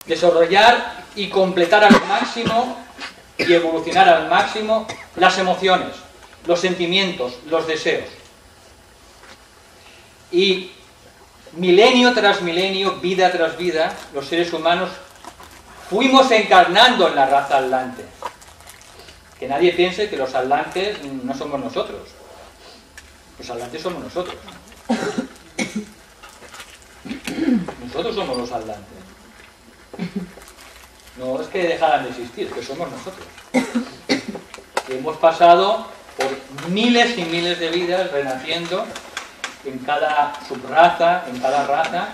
desarrollar y completar al máximo y evolucionar al máximo las emociones, los sentimientos, los deseos. Y milenio tras milenio, vida tras vida, los seres humanos fuimos encarnando en la raza atlante. Que nadie piense que los atlantes no somos nosotros. Los atlantes somos nosotros. Nosotros somos los atlantes. No es que dejaran de existir, que somos nosotros. Que hemos pasado por miles y miles de vidas renaciendo en cada subraza, en cada raza,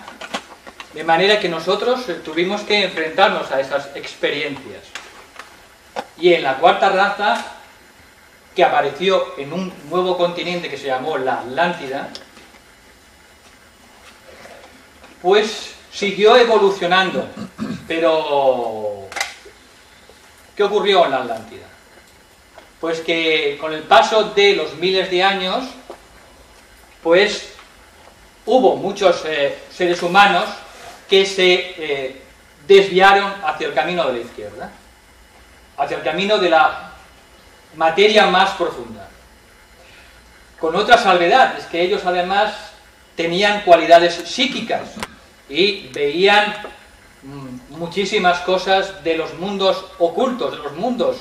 de manera que nosotros tuvimos que enfrentarnos a esas experiencias. Y en la cuarta raza, que apareció en un nuevo continente que se llamó la Atlántida, pues siguió evolucionando. Pero ¿qué ocurrió en la Atlántida? Pues que con el paso de los miles de años, pues hubo muchos seres humanos que se desviaron hacia el camino de la izquierda, hacia el camino de la materia más profunda. Con otra salvedad, es que ellos además tenían cualidades psíquicas y veían muchísimas cosas de los mundos ocultos, de los mundos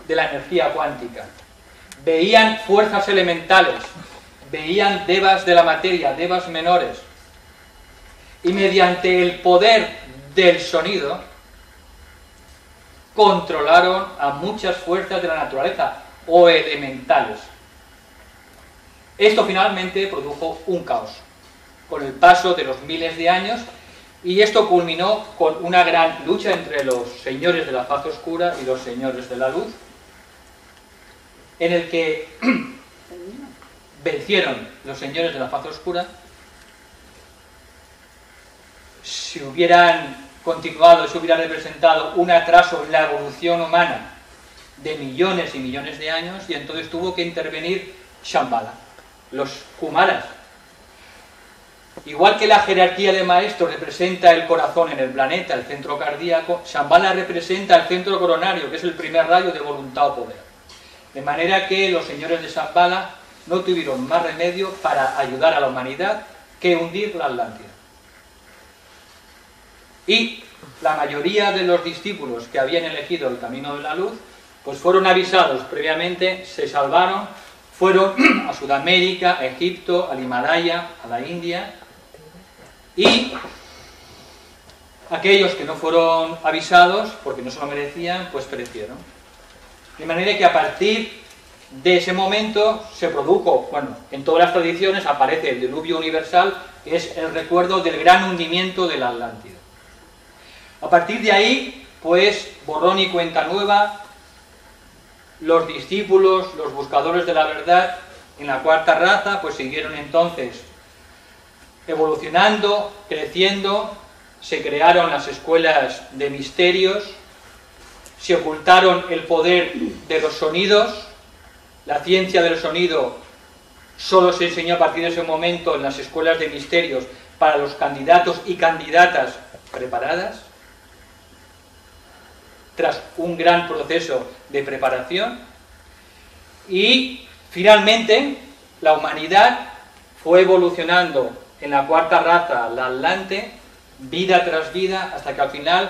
de la energía cuántica. Veían fuerzas elementales, veían devas de la materia, devas menores, y mediante el poder del sonido controlaron a muchas fuerzas de la naturaleza o elementales. Esto finalmente produjo un caos con el paso de los miles de años, y esto culminó con una gran lucha entre los señores de la faz oscura y los señores de la luz, en el que vencieron los señores de la faz oscura. Si hubieran continuado, se hubiera representado un atraso en la evolución humana de millones y millones de años, y entonces tuvo que intervenir Shambhala, los Kumaras. Igual que la jerarquía de maestros representa el corazón en el planeta, el centro cardíaco, Shambhala representa el centro coronario, que es el primer rayo de voluntad o poder. De manera que los señores de Shambhala no tuvieron más remedio para ayudar a la humanidad que hundir la Atlántida. Y la mayoría de los discípulos que habían elegido el camino de la luz, pues fueron avisados previamente, se salvaron, fueron a Sudamérica, a Egipto, al Himalaya, a la India, y aquellos que no fueron avisados, porque no se lo merecían, pues perecieron. De manera que a partir de ese momento se produjo, bueno, en todas las tradiciones aparece el diluvio universal, que es el recuerdo del gran hundimiento de la Atlántida. A partir de ahí, pues, borrón y cuenta nueva, los discípulos, los buscadores de la verdad, en la cuarta raza, pues siguieron entonces evolucionando, creciendo, se crearon las escuelas de misterios, se ocultaron el poder de los sonidos, la ciencia del sonido solo se enseñó a partir de ese momento en las escuelas de misterios para los candidatos y candidatas preparadas, tras un gran proceso de preparación, y finalmente la humanidad fue evolucionando en la cuarta raza, la Atlante, vida tras vida, hasta que al final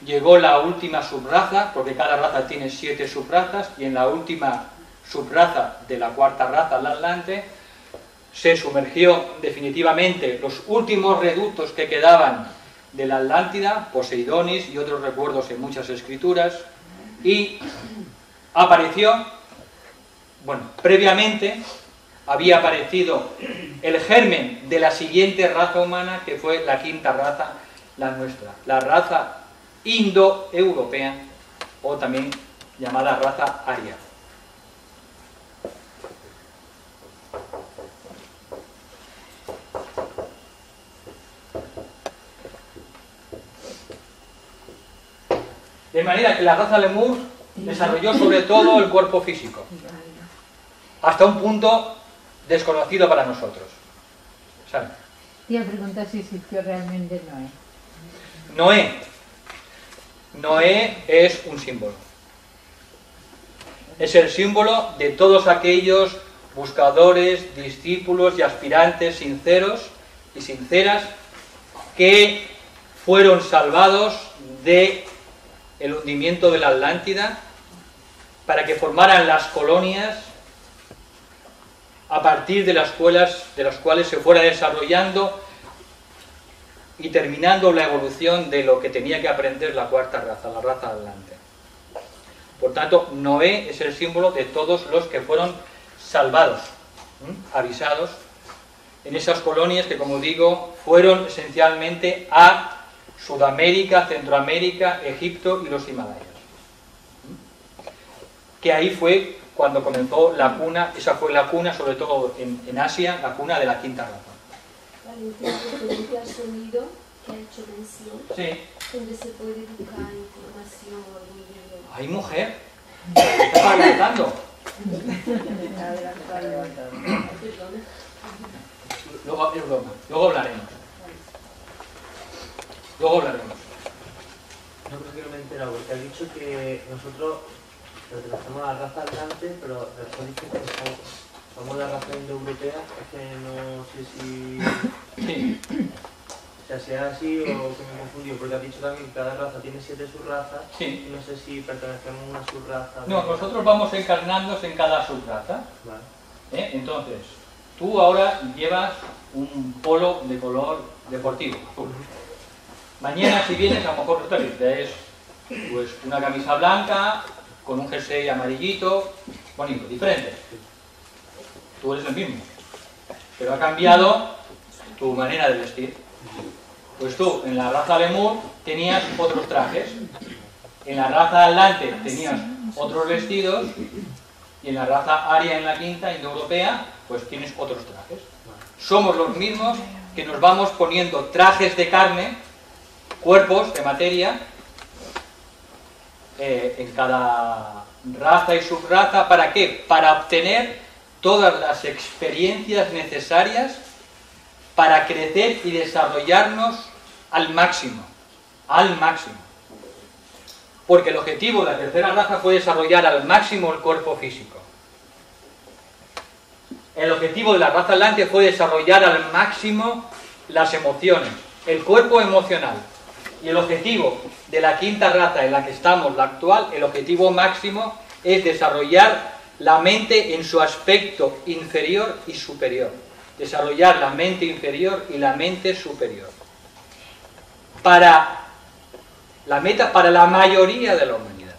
llegó la última subraza, porque cada raza tiene 7 subrazas, y en la última subraza de la cuarta raza, la Atlante, se sumergió definitivamente los últimos reductos que quedaban de la Atlántida, Poseidonis y otros recuerdos en muchas escrituras, y apareció, bueno, previamente había aparecido el germen de la siguiente raza humana, que fue la quinta raza, la nuestra, la raza indoeuropea, o también llamada raza aria. De manera que la raza lemur desarrolló sobre todo el cuerpo físico, hasta un punto desconocido para nosotros. ¿Saben? Y a preguntar si existió realmente Noé. Noé. Noé es un símbolo. Es el símbolo de todos aquellos buscadores, discípulos y aspirantes sinceros y sinceras que fueron salvados del hundimiento de la Atlántida para que formaran las colonias a partir de las cuales se fuera desarrollando y terminando la evolución de lo que tenía que aprender la cuarta raza, la raza atlante. Por tanto, Noé es el símbolo de todos los que fueron salvados, avisados, en esas colonias que, como digo, fueron esencialmente a Sudamérica, Centroamérica, Egipto y los Himalayas. Que ahí fue cuando comenzó la cuna, esa fue la cuna, sobre todo en Asia, la cuna de la quinta raza. Vale, referente al sonido que ha hecho mención, Sí. donde se puede buscar información o algún libro. ¡Ay, mujer! ¿Qué estás adelantando? Perdona. Luego es broma, luego hablaremos. Luego hablaremos. No creo que no me he enterado, porque has dicho que nosotros pertenecemos a la raza atlante, pero después dices que somos la raza indoeuropea. Es que no sé si... Sí. O sea, sea así o que me he confundido, porque has dicho también que cada raza tiene 7 subrazas. Sí. Y no sé si pertenecemos a una subraza. No, nosotros vamos encarnándonos en cada subraza. Vale. Entonces, tú ahora llevas un polo de color deportivo, azul. Mañana, si vienes, a lo mejor resulta que traes pues, una camisa blanca con un jersey amarillito, bonito, diferente. Tú eres el mismo, pero ha cambiado tu manera de vestir. Pues tú, en la raza Lemur, tenías otros trajes, en la raza Atlante tenías otros vestidos, y en la raza Aria, en la quinta, indoeuropea, pues tienes otros trajes. Somos los mismos que nos vamos poniendo trajes de carne, cuerpos de materia, en cada raza y subraza. ¿Para qué? Para obtener todas las experiencias necesarias para crecer y desarrollarnos al máximo. Al máximo. Porque el objetivo de la tercera raza fue desarrollar al máximo el cuerpo físico. El objetivo de la raza atlante fue desarrollar al máximo las emociones, el cuerpo emocional. Y el objetivo de la quinta raza en la que estamos, la actual, el objetivo máximo es desarrollar la mente en su aspecto inferior y superior. Desarrollar la mente inferior y la mente superior. Para la meta para la mayoría de la humanidad.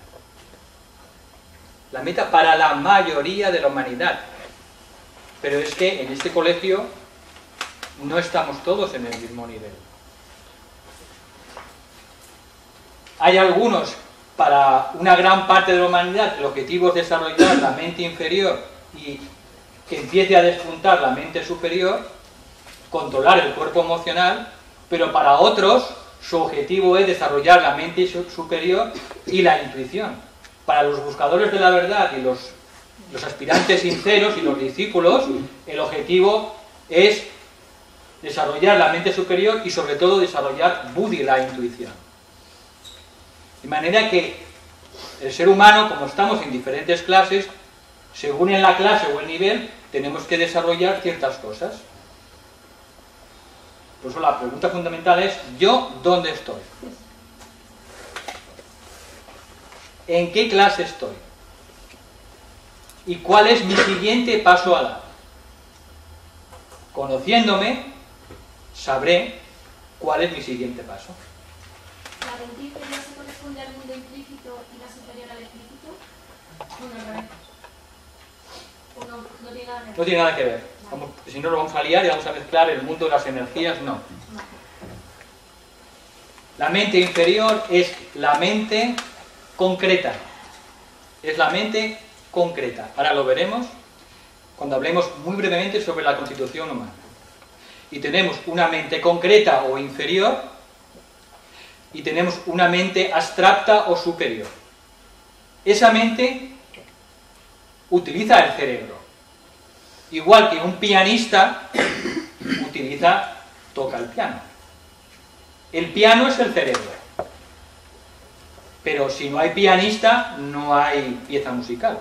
La meta para la mayoría de la humanidad. Pero es que en este colegio no estamos todos en el mismo nivel. Hay algunos, para una gran parte de la humanidad, el objetivo es desarrollar la mente inferior y que empiece a despuntar la mente superior, controlar el cuerpo emocional, pero para otros su objetivo es desarrollar la mente superior y la intuición. Para los buscadores de la verdad y los aspirantes sinceros y los discípulos, el objetivo es desarrollar la mente superior y sobre todo desarrollar buddhi, la intuición. De manera que el ser humano, como estamos en diferentes clases, según en la clase o el nivel, tenemos que desarrollar ciertas cosas. Por eso la pregunta fundamental es, ¿yo dónde estoy? ¿En qué clase estoy? ¿Y cuál es mi siguiente paso a dar? Conociéndome, sabré cuál es mi siguiente paso. ¿La mente inferior se corresponde al mundo implícito y la superior al explícito? ¿O no, al revés? ¿O no tiene nada que ver? No tiene nada que ver. Si no, lo vamos a liar y vamos a mezclar el mundo de las energías, no. La mente inferior es la mente concreta. Es la mente concreta. Ahora lo veremos cuando hablemos muy brevemente sobre la constitución humana. Y tenemos una mente concreta o inferior y tenemos una mente abstracta o superior. Esa mente utiliza el cerebro. Igual que un pianista toca el piano. El piano es el cerebro. Pero si no hay pianista, no hay pieza musical.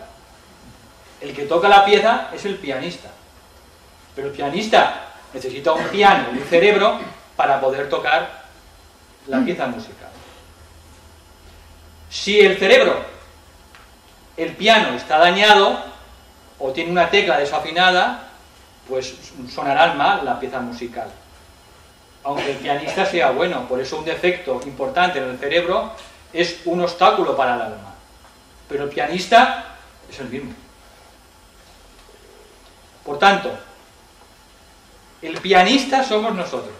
El que toca la pieza es el pianista. Pero el pianista necesita un piano y un cerebro para poder tocar la pieza musical. Si el cerebro, el piano está dañado o tiene una tecla desafinada, pues sonará mal la pieza musical. Aunque el pianista sea bueno, por eso un defecto importante en el cerebro es un obstáculo para el alma. Pero el pianista es el mismo. Por tanto, el pianista somos nosotros.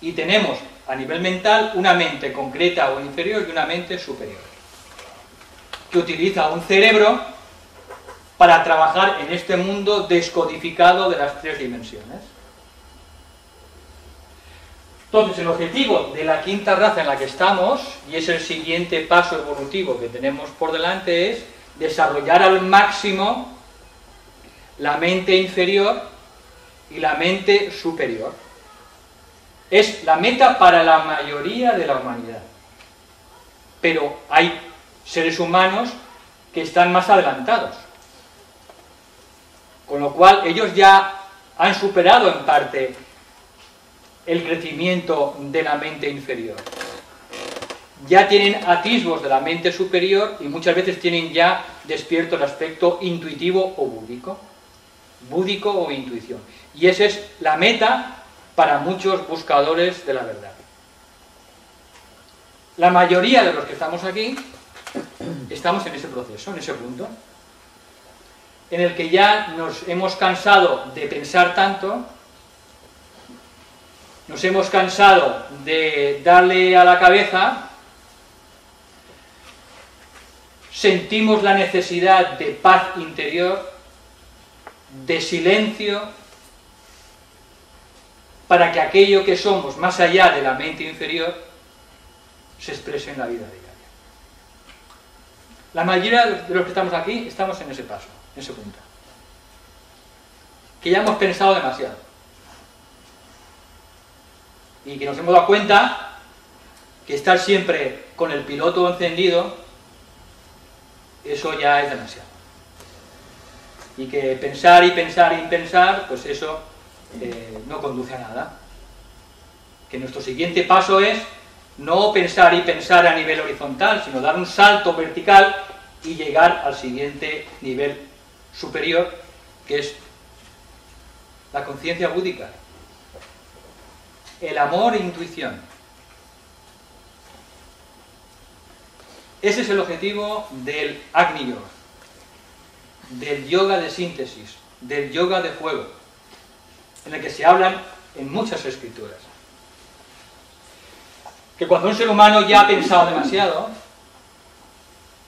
Y tenemos a nivel mental una mente concreta o inferior y una mente superior, que utiliza un cerebro para trabajar en este mundo descodificado de las 3 dimensiones. Entonces, el objetivo de la quinta raza en la que estamos, y es el siguiente paso evolutivo que tenemos por delante, es desarrollar al máximo la mente inferior y la mente superior. Es la meta para la mayoría de la humanidad. Pero hay seres humanos que están más adelantados. Con lo cual, ellos ya han superado en parte el crecimiento de la mente inferior. Ya tienen atisbos de la mente superior y muchas veces tienen ya despierto el aspecto intuitivo o búdico. Búdico o intuición. Y esa es la meta para muchos buscadores de la verdad. La mayoría de los que estamos aquí estamos en ese proceso, en ese punto, en el que ya nos hemos cansado de pensar tanto, nos hemos cansado de darle a la cabeza, sentimos la necesidad de paz interior, de silencio, para que aquello que somos más allá de la mente inferior se exprese en la vida diaria. La mayoría de los que estamos aquí estamos en ese paso, en ese punto. Que ya hemos pensado demasiado. Y que nos hemos dado cuenta que estar siempre con el piloto encendido, eso ya es demasiado. Y que pensar y pensar y pensar, pues eso no conduce a nada. Que nuestro siguiente paso es no pensar y pensar a nivel horizontal, sino dar un salto vertical y llegar al siguiente nivel superior, que es la conciencia búdica, el amor e intuición. Ese es el objetivo del Agni Yoga, del yoga de síntesis, del yoga de fuego, en el que se hablan en muchas escrituras. Que cuando un ser humano ya ha pensado demasiado,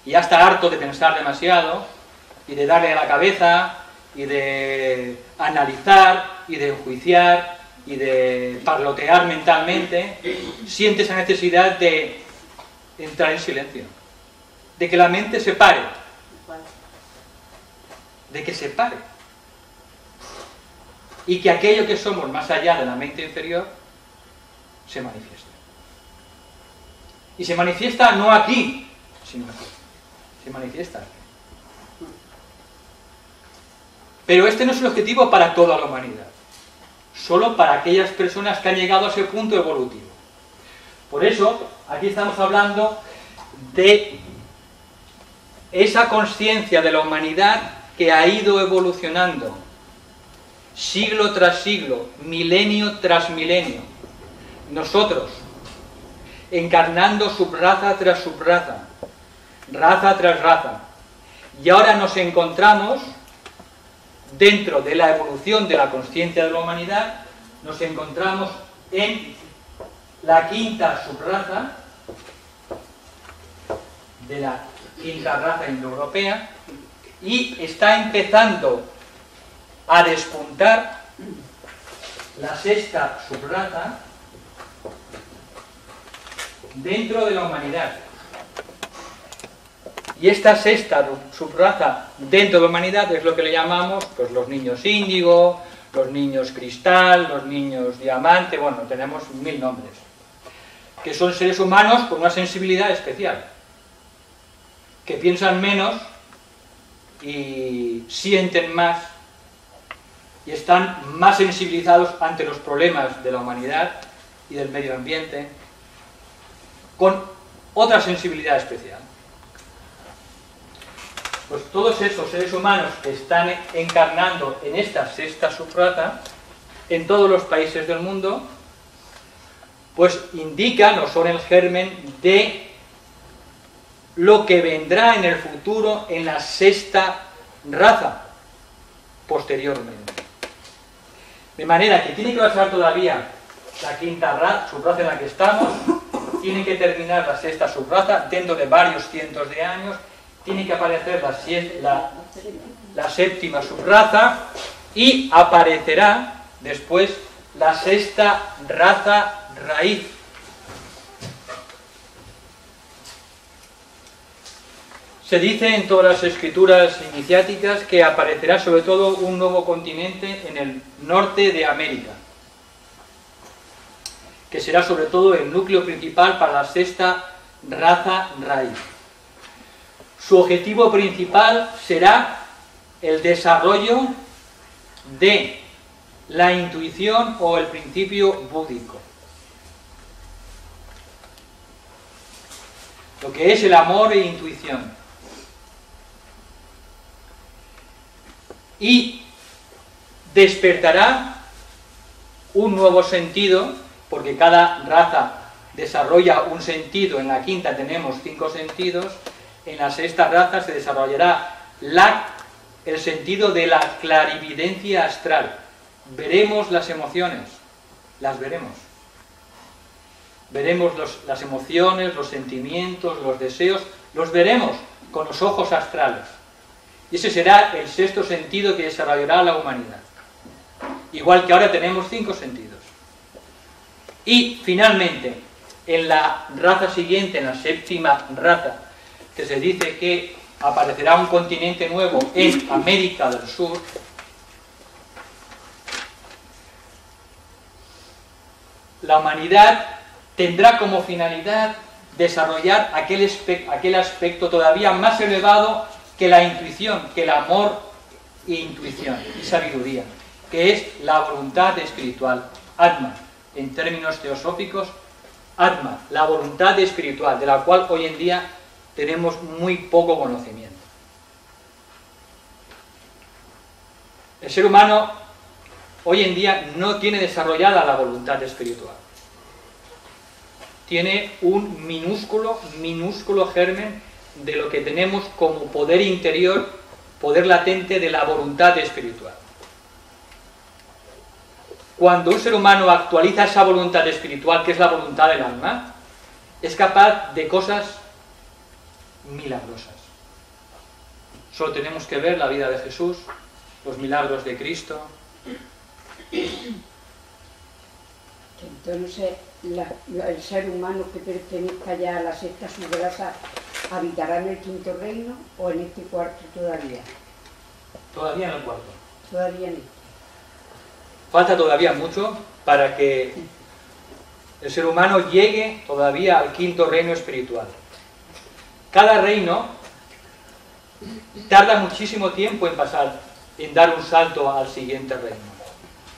y ya está harto de pensar demasiado, y de darle a la cabeza, y de analizar, y de enjuiciar, y de parlotear mentalmente, siente esa necesidad de entrar en silencio, de que la mente se pare, de que se pare, y que aquello que somos más allá de la mente inferior se manifieste. Y se manifiesta no aquí, sino aquí. Se manifiesta aquí. Pero este no es el objetivo para toda la humanidad, solo para aquellas personas que han llegado a ese punto evolutivo. Por eso, aquí estamos hablando de esa conciencia de la humanidad que ha ido evolucionando siglo tras siglo, milenio tras milenio. Nosotros, encarnando subraza tras subraza, raza tras raza. Y ahora nos encontramos, dentro de la evolución de la conciencia de la humanidad, nos encontramos en la quinta subraza, de la quinta raza indoeuropea, y está empezando a despuntar la sexta subraza dentro de la humanidad. Y esta sexta subraza dentro de la humanidad es lo que le llamamos pues, los niños índigo, los niños cristal, los niños diamante, bueno, tenemos 1000 nombres. que son seres humanos con una sensibilidad especial, que piensan menos y sienten más y están más sensibilizados ante los problemas de la humanidad y del medio ambiente, con otra sensibilidad especial. Pues todos esos seres humanos que están encarnando en esta sexta subraza, en todos los países del mundo, pues indican o son el germen de lo que vendrá en el futuro en la sexta raza, posteriormente. De manera que tiene que pasar todavía la quinta subraza en la que estamos, tiene que terminar la sexta subraza dentro de varios cientos de años, tiene que aparecer la séptima subraza y aparecerá después la sexta raza raíz. Se dice en todas las escrituras iniciáticas que aparecerá sobre todo un nuevo continente en el norte de América, que será sobre todo el núcleo principal para la sexta raza raíz. Su objetivo principal será el desarrollo de la intuición o el principio búdico. Lo que es el amor e intuición. Y despertará un nuevo sentido, porque cada raza desarrolla un sentido. En la quinta tenemos 5 sentidos. En la sexta raza se desarrollará el sentido de la clarividencia astral. Veremos las emociones, las veremos. Veremos las emociones, los sentimientos, los deseos, los veremos con los ojos astrales. Y ese será el sexto sentido que desarrollará la humanidad. Igual que ahora tenemos 5 sentidos. Y finalmente, en la raza siguiente, en la séptima raza, que se dice que aparecerá un continente nuevo en América del Sur, la humanidad tendrá como finalidad desarrollar aquel aspecto todavía más elevado que la intuición, que el amor e intuición y sabiduría, que es la voluntad espiritual, Atma, en términos teosóficos, Atma, la voluntad espiritual, de la cual hoy en día tenemos muy poco conocimiento. El ser humano hoy en día no tiene desarrollada la voluntad espiritual. Tiene un minúsculo germen de lo que tenemos como poder interior, poder latente de la voluntad espiritual. Cuando un ser humano actualiza esa voluntad espiritual, que es la voluntad del alma, es capaz de cosas milagrosas. Solo tenemos que ver la vida de Jesús, los milagros de Cristo. Entonces, el ser humano que pertenezca ya a la sexta subraza, ¿habitará en el quinto reino o en este cuarto todavía? Todavía en el cuarto. Todavía en este. Falta todavía mucho para que el ser humano llegue todavía al quinto reino espiritual. Cada reino tarda muchísimo tiempo en dar un salto al siguiente reino.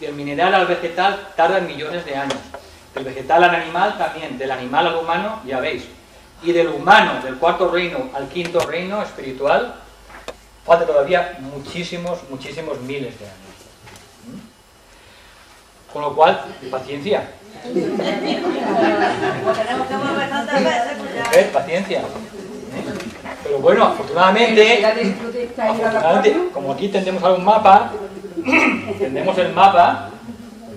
Del mineral al vegetal tardan millones de años. Del vegetal al animal también. Del animal al humano, ya veis. Y del humano, del cuarto reino al quinto reino espiritual, falta todavía muchísimos miles de años. Con lo cual, paciencia. Paciencia. Pero bueno, afortunadamente, como aquí tendremos algún mapa, entendemos el mapa,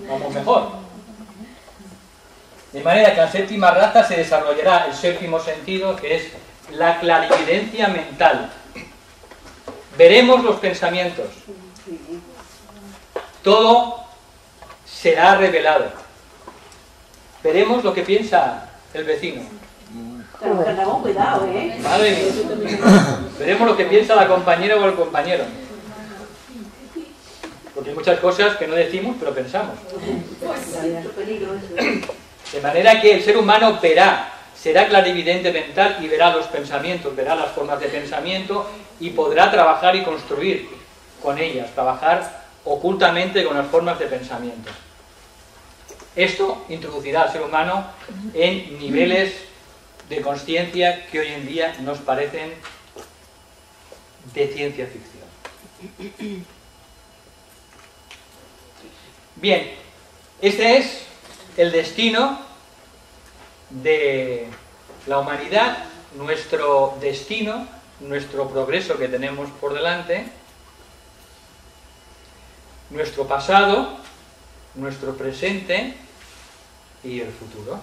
vamos mejor. De manera que en la séptima raza se desarrollará el séptimo sentido, que es la clarividencia mental. Veremos los pensamientos. Todo será revelado. Veremos lo que piensa el vecino. Pero tengamos cuidado, ¿eh? Madre mía. Veremos lo que piensa la compañera o el compañero. Porque hay muchas cosas que no decimos, pero pensamos. De manera que el ser humano verá, será clarividente mental y verá los pensamientos, verá las formas de pensamiento y podrá trabajar y construir con ellas, trabajar ocultamente con las formas de pensamiento. Esto introducirá al ser humano en niveles de consciencia que hoy en día nos parecen de ciencia ficción. Bien, este es el destino de la humanidad, nuestro destino, nuestro progreso que tenemos por delante, nuestro pasado, nuestro presente y el futuro.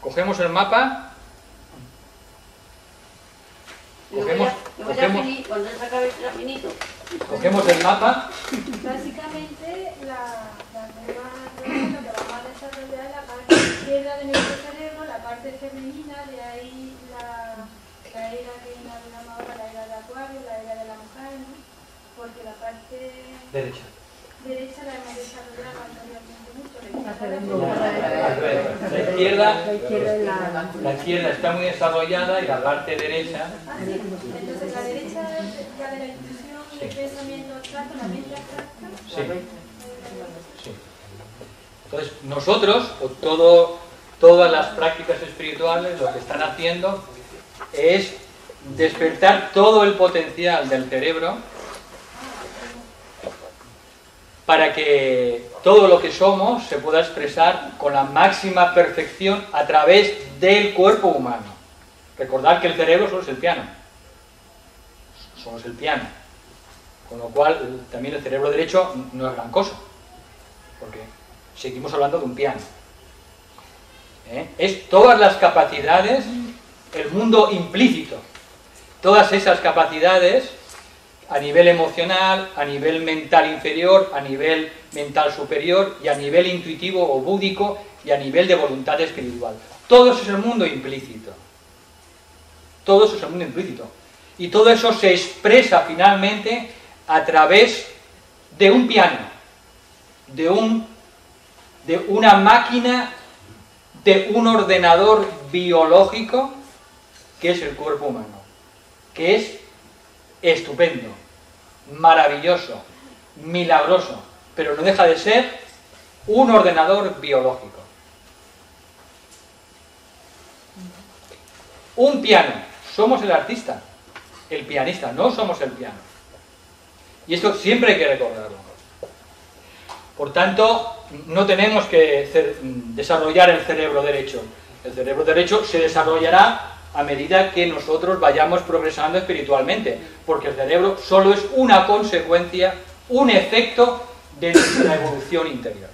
Cogemos el mapa, cogemos el mapa. Básicamente, la nueva lo que vamos a desarrollar es la parte izquierda de nuestro cerebro, la parte femenina, de ahí la era que hablamos ahora, la era de Acuario, la era de la mujer, ¿no? Porque la parte derecha la hemos desarrollado anteriormente mucho. La izquierda está muy desarrollada y la parte derecha. Entonces la derecha ya de la intuición y el pensamiento abstracto, la mente abstracta. Sí. Entonces nosotros, o todas las prácticas espirituales, lo que están haciendo es despertar todo el potencial del cerebro para que todo lo que somos se pueda expresar con la máxima perfección a través del cuerpo humano. Recordad que el cerebro solo es el piano. Solo es el piano. Con lo cual, también el cerebro derecho no es gran cosa. Porque seguimos hablando de un piano. Es todas las capacidades, el mundo implícito. Todas esas capacidades a nivel emocional, a nivel mental inferior, a nivel mental superior y a nivel intuitivo o búdico y a nivel de voluntad espiritual. Todo eso es el mundo implícito. Todo eso es el mundo implícito. Y todo eso se expresa finalmente a través de un piano, de una máquina, de un ordenador biológico que es el cuerpo humano, que es estupendo, maravilloso, milagroso, pero no deja de ser un ordenador biológico. Un piano, somos el artista, el pianista, no somos el piano. Y esto siempre hay que recordarlo. Por tanto, no tenemos que desarrollar el cerebro derecho. El cerebro derecho se desarrollará a medida que nosotros vayamos progresando espiritualmente, porque el cerebro solo es una consecuencia, un efecto de nuestra evolución interior.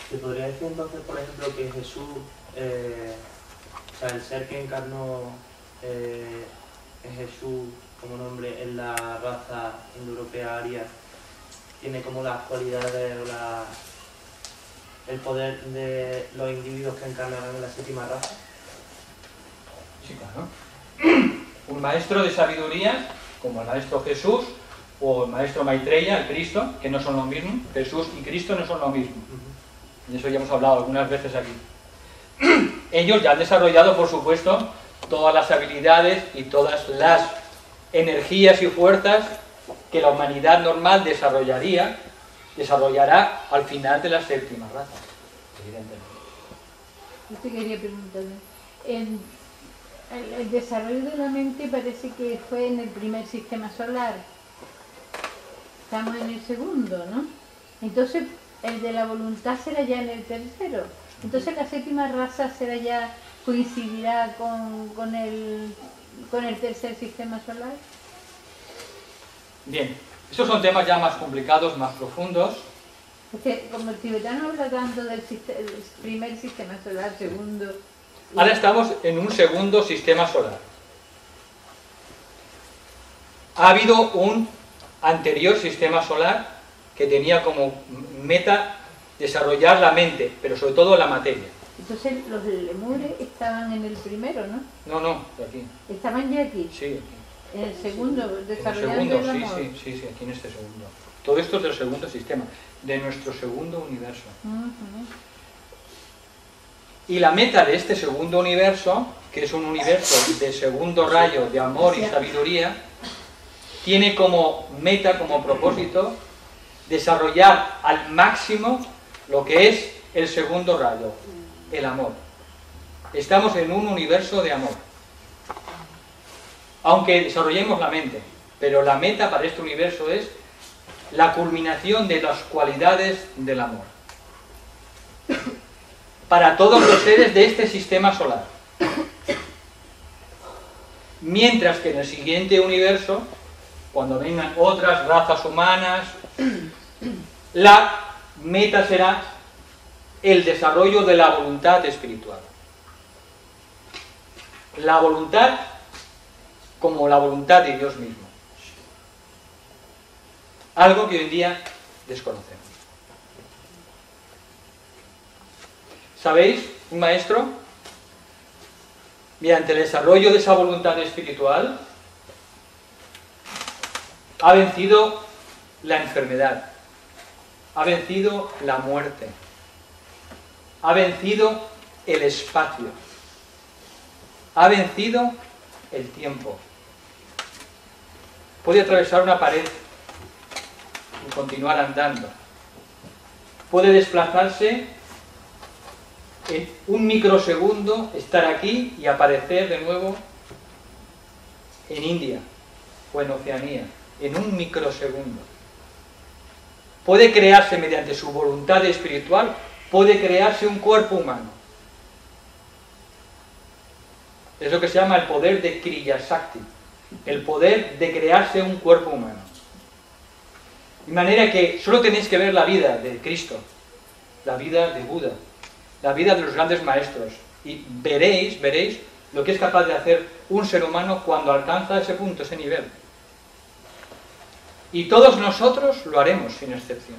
¿Te podría decir entonces, por ejemplo, que Jesús, o sea, el ser que encarnó en Jesús como nombre en la raza indoeuropea aria, tiene como las cualidades o el poder de los individuos que encarnarán en la séptima raza? Sí, claro. Un maestro de sabiduría, como el maestro Jesús, o el maestro Maitreya, el Cristo, que no son lo mismo. Jesús y Cristo no son lo mismo. De eso ya hemos hablado algunas veces aquí. Ellos ya han desarrollado, por supuesto, todas las habilidades y todas las energías y fuerzas que la humanidad normal desarrollará al final de la séptima raza, evidentemente. Yo te quería preguntarme, el desarrollo de la mente parece que fue en el primer sistema solar. Estamos en el segundo, ¿no? Entonces, el de la voluntad será ya en el tercero. Entonces, la séptima raza será ya, coincidirá con el tercer sistema solar. Bien, estos son temas ya más complicados, más profundos. Porque como el tibetano habla tanto del primer sistema solar, segundo... Ahora estamos en un segundo sistema solar. Ha habido un anterior sistema solar que tenía como meta desarrollar la mente, pero sobre todo la materia. Entonces los lemures estaban en el primero, ¿no? No, de aquí. Estaban ya aquí. Sí, aquí. El segundo, En el desarrollando segundo, el amor. sí, aquí en este segundo. Todo esto es del segundo sistema, de nuestro segundo universo. Ujú. Y la meta de este segundo universo, que es un universo de segundo rayo de amor y sabiduría, tiene como meta, como propósito, desarrollar al máximo lo que es el segundo rayo, el amor. Estamos en un universo de amor. Aunque desarrollemos la mente, pero la meta para este universo es la culminación de las cualidades del amor. Para todos los seres de este sistema solar. Mientras que en el siguiente universo, cuando vengan otras razas humanas, la meta será el desarrollo de la voluntad espiritual. La voluntad como la voluntad de Dios mismo. Algo que hoy en día desconocemos. ¿Sabéis? Un maestro, mediante el desarrollo de esa voluntad espiritual, ha vencido la enfermedad, ha vencido la muerte, ha vencido el espacio, ha vencido el tiempo. Puede atravesar una pared y continuar andando. Puede desplazarse en un microsegundo, estar aquí y aparecer de nuevo en India o en Oceanía, en un microsegundo. Puede crearse mediante su voluntad espiritual, puede crearse un cuerpo humano. Es lo que se llama el poder de Kriya Shakti, el poder de crearse un cuerpo humano. De manera que solo tenéis que ver la vida de Cristo, la vida de Buda, la vida de los grandes maestros, y veréis lo que es capaz de hacer un ser humano cuando alcanza ese punto, ese nivel. Y todos nosotros lo haremos sin excepción.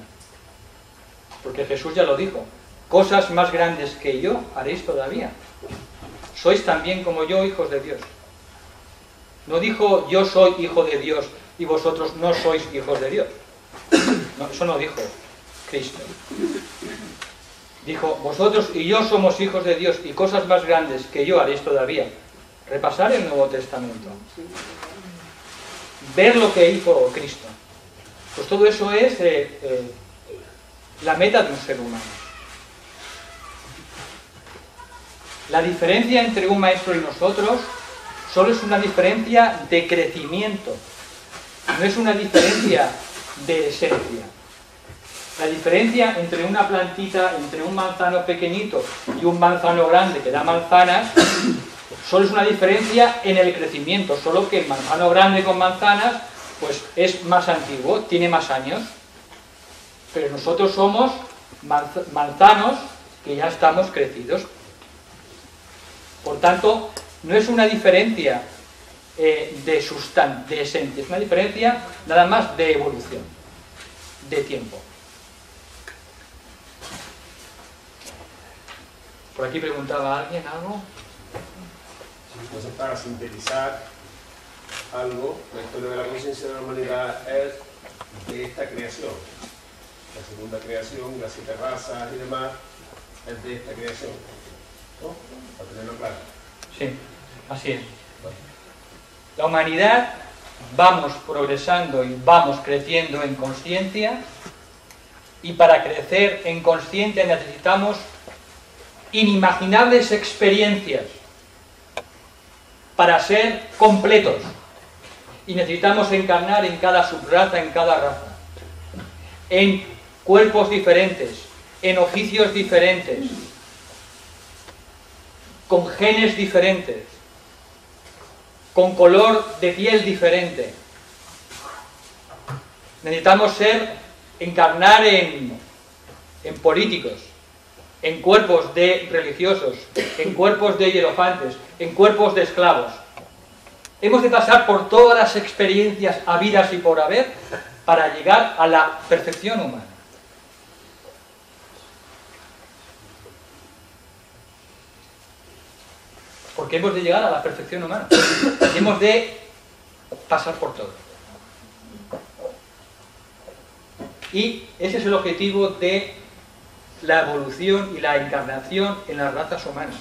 Porque Jesús ya lo dijo, cosas más grandes que yo haréis todavía. Sois también como yo, hijos de Dios. No dijo, yo soy hijo de Dios y vosotros no sois hijos de Dios. No, eso no dijo Cristo. Dijo, vosotros y yo somos hijos de Dios y cosas más grandes que yo haréis todavía. Repasar el Nuevo Testamento. Ver lo que hizo Cristo. Pues todo eso es la meta de un ser humano. La diferencia entre un maestro y nosotros solo es una diferencia de crecimiento, no es una diferencia de esencia. La diferencia entre una plantita, entre un manzano pequeñito y un manzano grande que da manzanas, solo es una diferencia en el crecimiento, solo que el manzano grande con manzanas pues es más antiguo, tiene más años, pero nosotros somos manzanos que ya estamos crecidos. Por tanto, no es una diferencia de esencia, es una diferencia nada más de evolución, de tiempo. Por aquí preguntaba alguien algo. Entonces, para sintetizar algo, la historia de la conciencia de la humanidad es de esta creación. La segunda creación, las 7 razas y demás, es de esta creación. ¿No? Para tenerlo claro. Sí, así es. La humanidad vamos progresando y vamos creciendo en consciencia, y para crecer en consciencia necesitamos inimaginables experiencias para ser completos, y necesitamos encarnar en cada subraza, en cada raza, en cuerpos diferentes, en oficios diferentes, con genes diferentes, con color de piel diferente. Necesitamos encarnar en políticos, en cuerpos de religiosos, en cuerpos de hierofantes, en cuerpos de esclavos. Hemos de pasar por todas las experiencias habidas y por haber para llegar a la perfección humana. Porque hemos de llegar a la perfección humana. Hemos de pasar por todo. Y ese es el objetivo de la evolución y la encarnación en las razas humanas.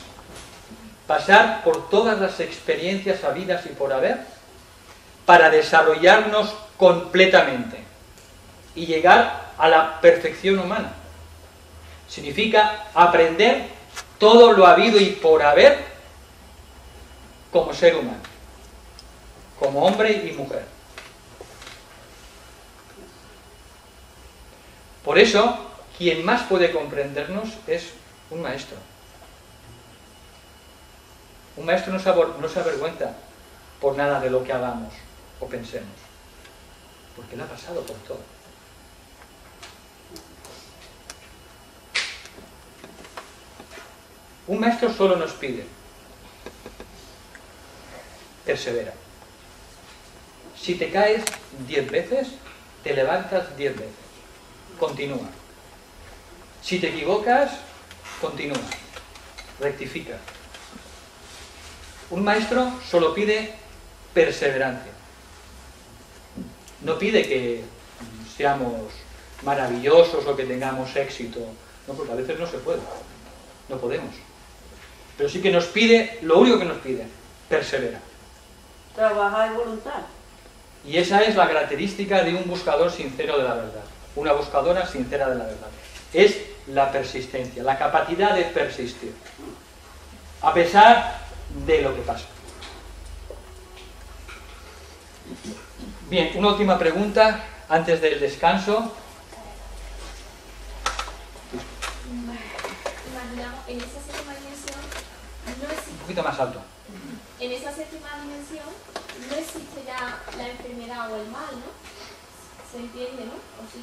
Pasar por todas las experiencias habidas y por haber para desarrollarnos completamente y llegar a la perfección humana. Significa aprender todo lo habido y por haber como ser humano, como hombre y mujer. Por eso, quien más puede comprendernos es un maestro. Un maestro no se avergüenza por nada de lo que hagamos o pensemos, porque él ha pasado por todo. Un maestro solo nos pide: persevera. Si te caes 10 veces, te levantas 10 veces. Continúa. Si te equivocas, continúa. Rectifica. Un maestro solo pide perseverancia. No pide que seamos maravillosos o que tengamos éxito. No, porque a veces no se puede. No podemos. Pero sí que nos pide, lo único que nos pide, persevera. Trabajar y voluntad. Y esa es la característica de un buscador sincero de la verdad. Una buscadora sincera de la verdad. Es la persistencia, la capacidad de persistir. A pesar de lo que pasa. Bien, una última pregunta antes del descanso. Imaginamos, en esa séptima dimensión no existe, Un poquito más alto. en esa séptima dimensión no existe ya la enfermedad o el mal, ¿no? Se entiende, ¿no? ¿O sí?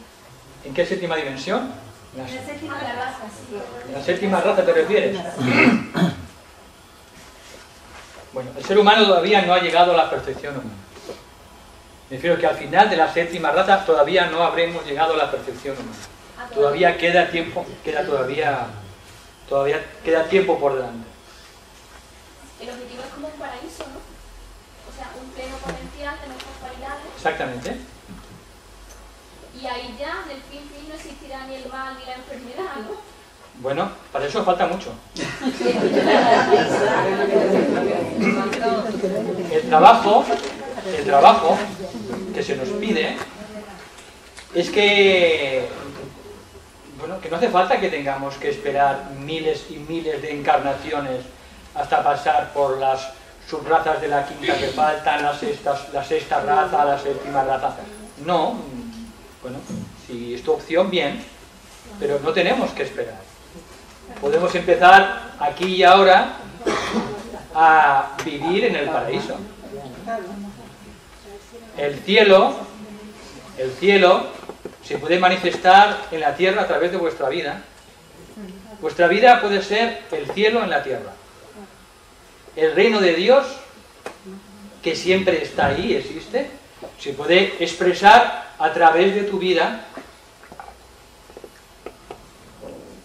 ¿En qué séptima dimensión? En la séptima raza, sí. ¿En la séptima raza te refieres? Bueno, el ser humano todavía no ha llegado a la perfección humana. Me refiero que al final de la séptima raza todavía no habremos llegado a la perfección humana. Todavía queda tiempo, todavía queda tiempo por delante. El objetivo es como un paraíso, ¿no? O sea, un pleno potencial de nuestras cualidades. Exactamente. Y ahí ya, en el fin, no existirá ni el mal ni la enfermedad, ¿no? Bueno, para eso falta mucho. El trabajo que se nos pide es que, bueno, que no hace falta que tengamos que esperar miles y miles de encarnaciones hasta pasar por las subrazas de la quinta que faltan, la sexta raza, la séptima raza. No, bueno, si es tu opción, bien, pero no tenemos que esperar. Podemos empezar aquí y ahora a vivir en el paraíso. El cielo se puede manifestar en la tierra a través de vuestra vida. Vuestra vida puede ser el cielo en la tierra. El reino de Dios, que siempre está ahí, existe, se puede expresar a través de tu vida,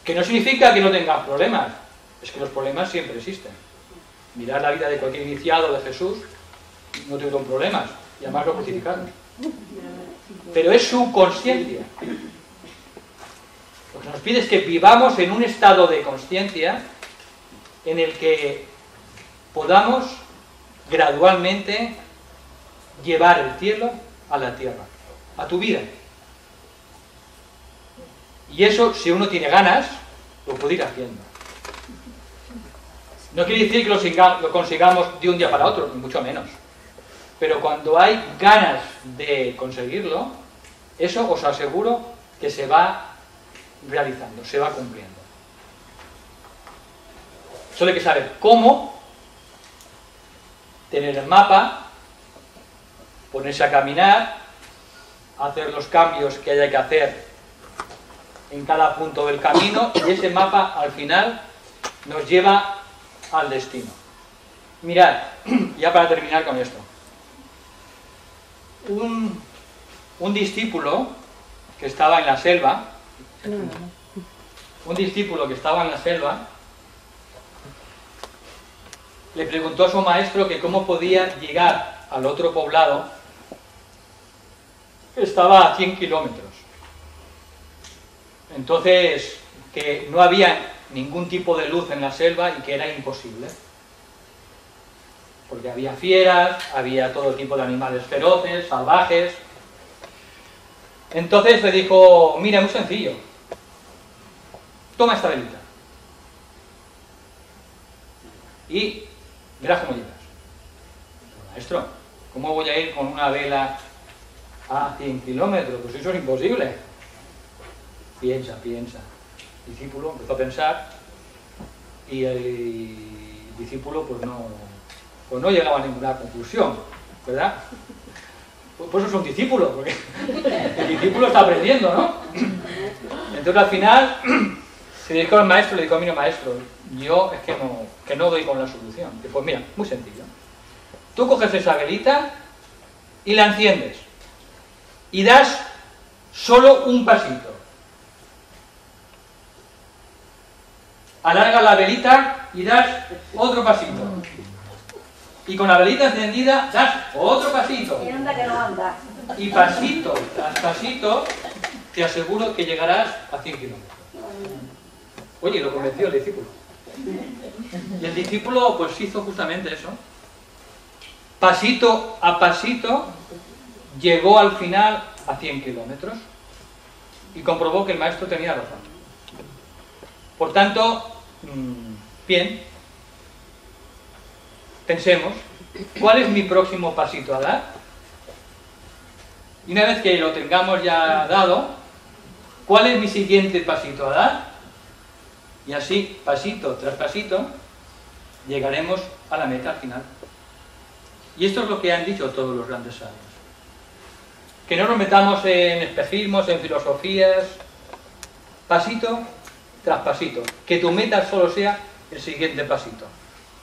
que no significa que no tengas problemas, es que los problemas siempre existen. Mirad la vida de cualquier iniciado de Jesús, no tuvieron problemas, y además lo crucificaron. Pero es su consciencia. Lo que nos pide es que vivamos en un estado de consciencia en el que podamos gradualmente llevar el cielo a la tierra, a tu vida. Y eso, si uno tiene ganas, lo puede ir haciendo. No quiere decir que lo consigamos de un día para otro, ni mucho menos. Pero cuando hay ganas de conseguirlo, eso os aseguro que se va realizando, se va cumpliendo. Solo hay que saber cómo, tener el mapa, ponerse a caminar, hacer los cambios que haya que hacer en cada punto del camino, y ese mapa al final nos lleva al destino. Mirad, ya para terminar con esto, un discípulo que estaba en la selva, le preguntó a su maestro que cómo podía llegar al otro poblado, estaba a 100 kilómetros. Entonces, que no había ningún tipo de luz en la selva y que era imposible. Porque había fieras, había todo tipo de animales feroces, salvajes. Entonces le dijo, mira, muy sencillo, toma esta velita y verás cómo llegas. Maestro, ¿cómo voy a ir con una vela a 100 kilómetros? Pues eso es imposible. Piensa. El discípulo empezó a pensar y el discípulo pues no llegaba a ninguna conclusión, ¿verdad? Pues eso es un discípulo, porque el discípulo está aprendiendo, ¿no? Entonces al final se dirigió al maestro y le dijo, mira maestro, yo es que no doy con la solución. Y pues mira, muy sencillo. Tú coges esa velita y la enciendes y das solo un pasito. Alarga la velita y das otro pasito. Y con la velita encendida das otro pasito. Y anda que no anda. Y pasito tras pasito te aseguro que llegarás a 100 kilómetros. Oye, lo convenció el discípulo. Y el discípulo pues hizo justamente eso. Pasito a pasito llegó al final a 100 kilómetros y comprobó que el maestro tenía razón. Por tanto, bien, pensemos, ¿cuál es mi próximo pasito a dar? Y una vez que lo tengamos ya dado, ¿cuál es mi siguiente pasito a dar? Y así, pasito tras pasito, llegaremos a la meta final. Y esto es lo que han dicho todos los grandes sabios. Que no nos metamos en espejismos, en filosofías, pasito tras pasito. Que tu meta solo sea el siguiente pasito.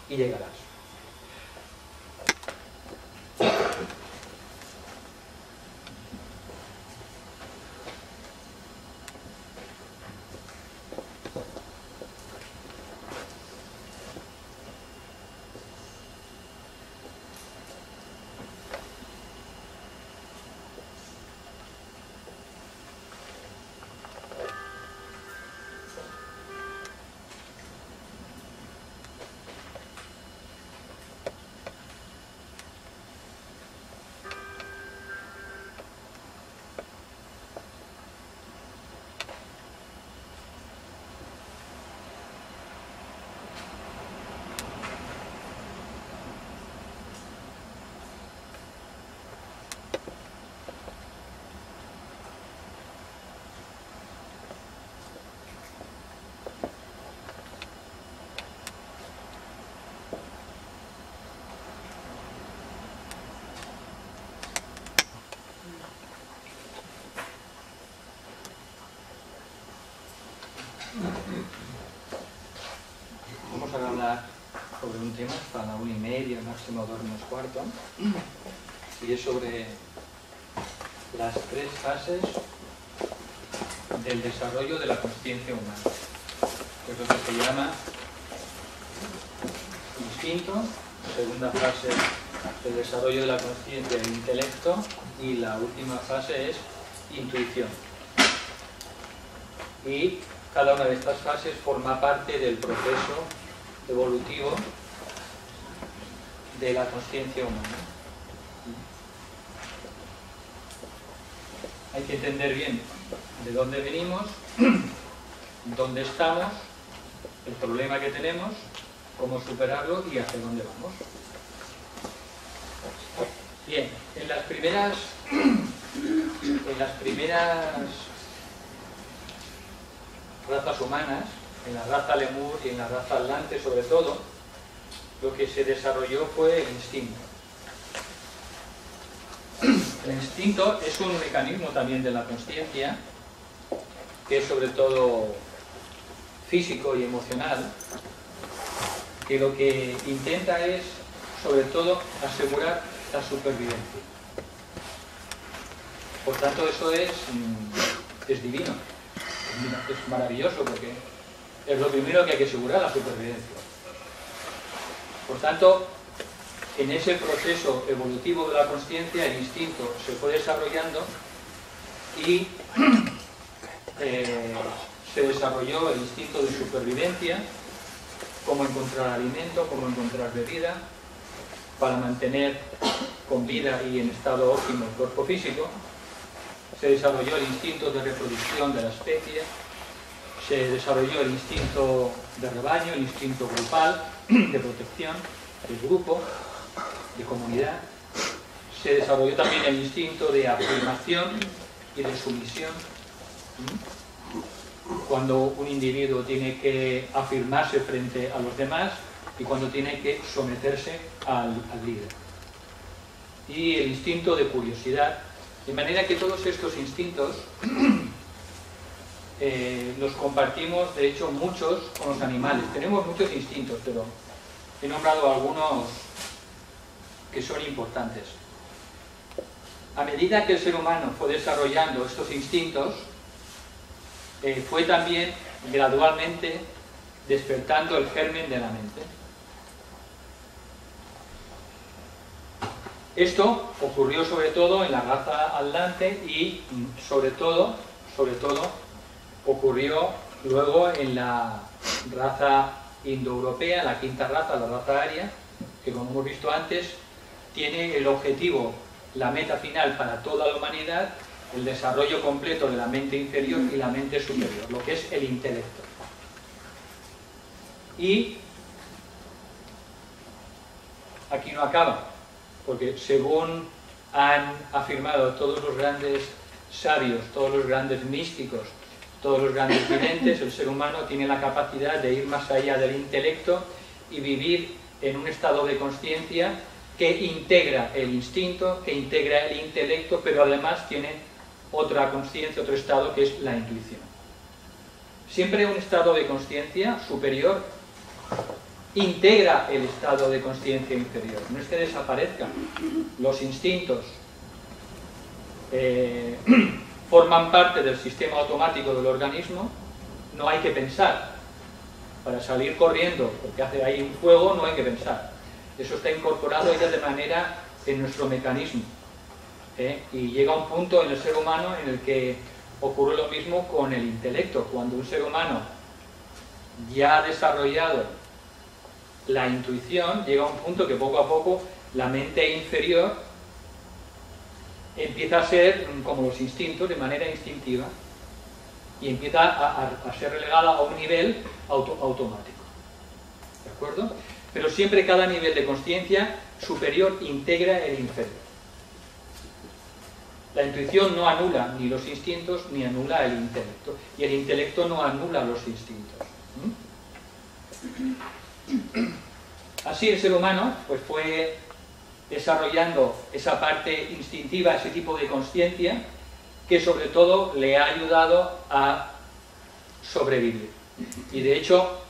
Y llegarás. Vamos a hablar sobre un tema para la 1:30, máximo 2:15, y es sobre las 3 fases del desarrollo de la conciencia humana, que es lo que se llama instinto, segunda fase del desarrollo de la conciencia del intelecto, y la última fase es intuición. Y cada una de estas fases forma parte del proceso evolutivo de la conciencia humana. Hay que entender bien de dónde venimos, dónde estamos, el problema que tenemos, cómo superarlo y hacia dónde vamos. Bien, en las primeras razas humanas, en la raza lemur y en la raza atlante sobre todo, lo que se desarrolló fue el instinto. El instinto es un mecanismo también de la consciencia, que es sobre todo físico y emocional, que lo que intenta es sobre todo asegurar la supervivencia. Por tanto, eso es divino. Es maravilloso porque es lo primero que hay que asegurar, la supervivencia. Por tanto, en ese proceso evolutivo de la consciencia el instinto se fue desarrollando y se desarrolló el instinto de supervivencia, cómo encontrar alimento, cómo encontrar bebida, para mantener con vida y en estado óptimo el cuerpo físico. Se desarrolló el instinto de reproducción de la especie, se desarrolló el instinto de rebaño, el instinto grupal, de protección, del grupo, de comunidad. Se desarrolló también el instinto de afirmación y de sumisión. Cuando un individuo tiene que afirmarse frente a los demás y cuando tiene que someterse al líder. Y el instinto de curiosidad, de manera que todos estos instintos los compartimos, de hecho, muchos con los animales. Tenemos muchos instintos, pero he nombrado algunos que son importantes. A medida que el ser humano fue desarrollando estos instintos, fue también gradualmente despertando el germen de la mente. Esto ocurrió sobre todo en la raza atlante y sobre todo ocurrió luego en la raza indoeuropea, la quinta raza, la raza aria, que como hemos visto antes, tiene el objetivo, la meta final para toda la humanidad, el desarrollo completo de la mente inferior y la mente superior, lo que es el intelecto. Y aquí no acaba, porque según han afirmado todos los grandes sabios, todos los grandes místicos, todos los grandes videntes, el ser humano tiene la capacidad de ir más allá del intelecto y vivir en un estado de consciencia que integra el instinto, que integra el intelecto, pero además tiene otra consciencia, otro estado que es la intuición. Siempre un estado de consciencia superior integra el estado de consciencia inferior. No es que desaparezcan. Los instintos forman parte del sistema automático del organismo. No hay que pensar. Para salir corriendo, porque hace ahí un fuego, no hay que pensar. Eso está incorporado ya de manera en nuestro mecanismo. Y llega un punto en el ser humano en el que ocurre lo mismo con el intelecto. Cuando un ser humano ya ha desarrollado la intuición, llega a un punto que poco a poco la mente inferior empieza a ser como los instintos, de manera instintiva, y empieza a ser relegada a un nivel automático. ¿De acuerdo? Pero siempre cada nivel de consciencia superior integra el inferior. La intuición no anula ni los instintos ni anula el intelecto, y el intelecto no anula los instintos. Así el ser humano pues fue desarrollando esa parte instintiva, ese tipo de consciencia, que sobre todo le ha ayudado a sobrevivir. Y de hecho,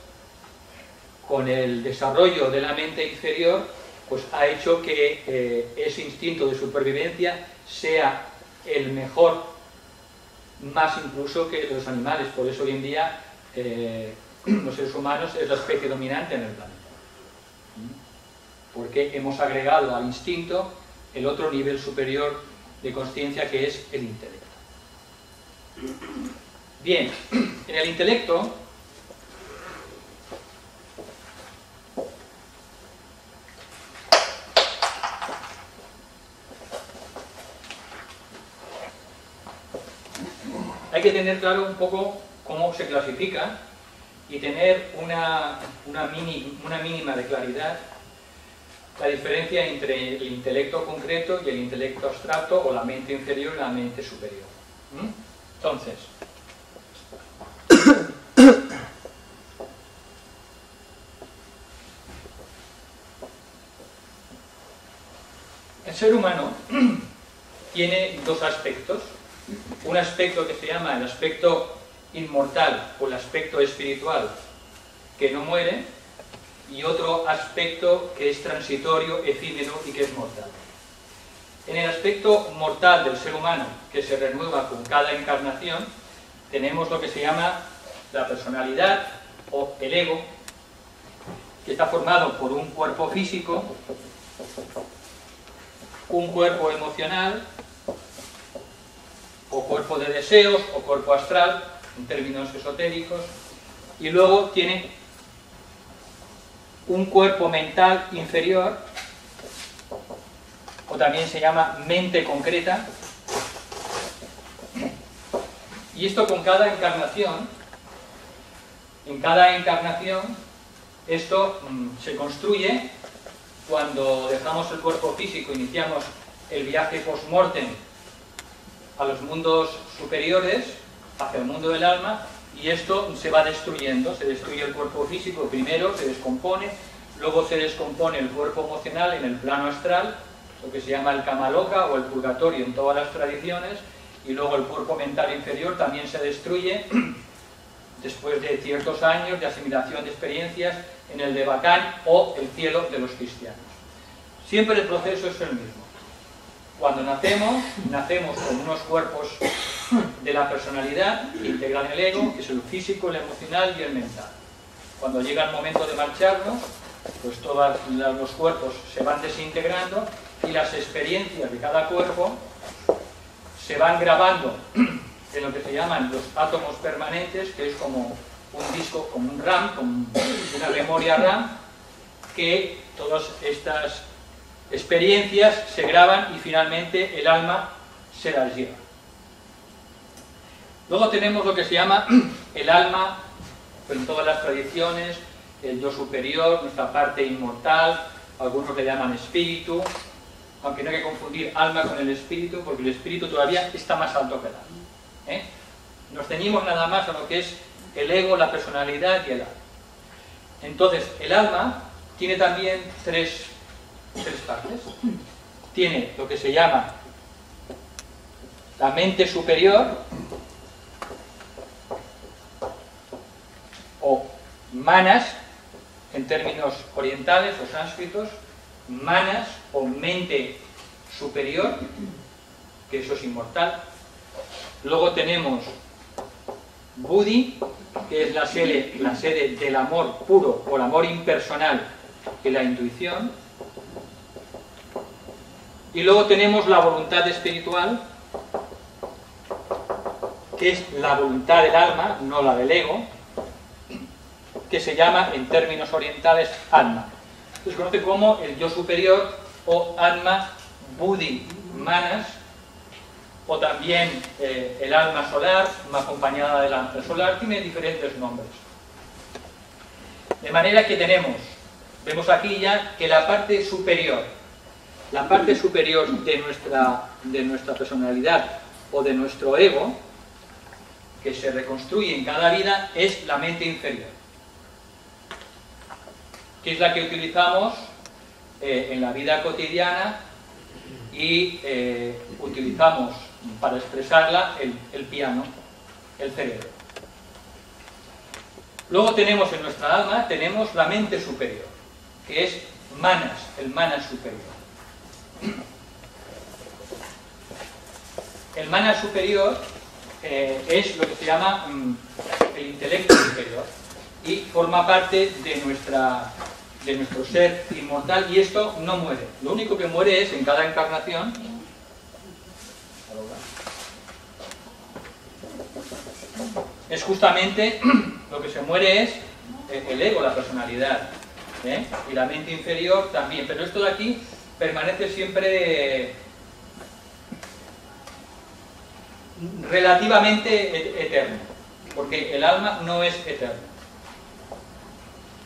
con el desarrollo de la mente inferior, pues ha hecho que ese instinto de supervivencia sea el mejor, más incluso que los animales. Por eso hoy en día los seres humanos es la especie dominante en el planeta. Porque hemos agregado al instinto el otro nivel superior de consciencia, que es el intelecto. Bien, en el intelecto hay que tener claro un poco cómo se clasifica y tener una mínima de claridad la diferencia entre el intelecto concreto y el intelecto abstracto, o la mente inferior y la mente superior. Entonces, el ser humano tiene dos aspectos. Un aspecto que se llama el aspecto inmortal o el aspecto espiritual, que no muere, y otro aspecto que es transitorio, efímero y que es mortal. En el aspecto mortal del ser humano, que se renueva con cada encarnación, tenemos lo que se llama la personalidad o el ego, que está formado por un cuerpo físico un cuerpo emocional, o cuerpo de deseos, o cuerpo astral, en términos esotéricos, y luego tiene un cuerpo mental inferior, o también se llama mente concreta, y esto con cada encarnación, en cada encarnación, esto se construye cuando dejamos el cuerpo físico, iniciamos el viaje post-mortem a los mundos superiores, hacia el mundo del alma, y esto se va destruyendo, se destruye el cuerpo físico primero, se descompone, luego se descompone el cuerpo emocional en el plano astral, lo que se llama el Kamaloka o el purgatorio en todas las tradiciones, y luego el cuerpo mental inferior también se destruye después de ciertos años de asimilación de experiencias en el Devacán o el cielo de los cristianos. Siempre el proceso es el mismo. Cuando nacemos con unos cuerpos de la personalidad que integran el ego, que es el físico, el emocional y el mental. Cuando llega el momento de marcharnos, pues todos los cuerpos se van desintegrando y las experiencias de cada cuerpo se van grabando en lo que se llaman los átomos permanentes, que es como un disco, como un RAM, como una memoria RAM, que todas estas experiencias se graban y finalmente el alma se las lleva. Luego tenemos lo que se llama el alma, en todas las tradiciones, el yo superior, nuestra parte inmortal, algunos le llaman espíritu, aunque no hay que confundir alma con el espíritu, porque el espíritu todavía está más alto que el alma. Nos ceñimos nada más a lo que es el ego, la personalidad y el alma. Entonces, el alma tiene también tres partes. Tiene lo que se llama la mente superior, o manas, en términos orientales o sánscritos, manas o mente superior, que eso es inmortal. Luego tenemos Buddhi, que es la sede del amor puro o el amor impersonal, que es la intuición. Y luego tenemos la voluntad espiritual, que es la voluntad del alma, no la del ego, que se llama en términos orientales Atma. Se conoce como el yo superior o Atma Buddhi Manas, o también el alma solar, acompañada del ángel solar, tiene diferentes nombres. De manera que vemos aquí ya que la parte superior de nuestra personalidad o de nuestro ego, que se reconstruye en cada vida, es la mente inferior, que es la que utilizamos en la vida cotidiana y utilizamos para expresarla el piano, el cerebro. Luego tenemos en nuestra alma, tenemos la mente superior, que es manas, el manas superior. El manas superior es lo que se llama el intelecto superior y forma parte de nuestro ser inmortal, y esto no muere. Lo único que muere es en cada encarnación es justamente lo que se muere es el ego, la personalidad, y la mente inferior también, pero esto de aquí permanece siempre relativamente eterno, porque el alma no es eterno.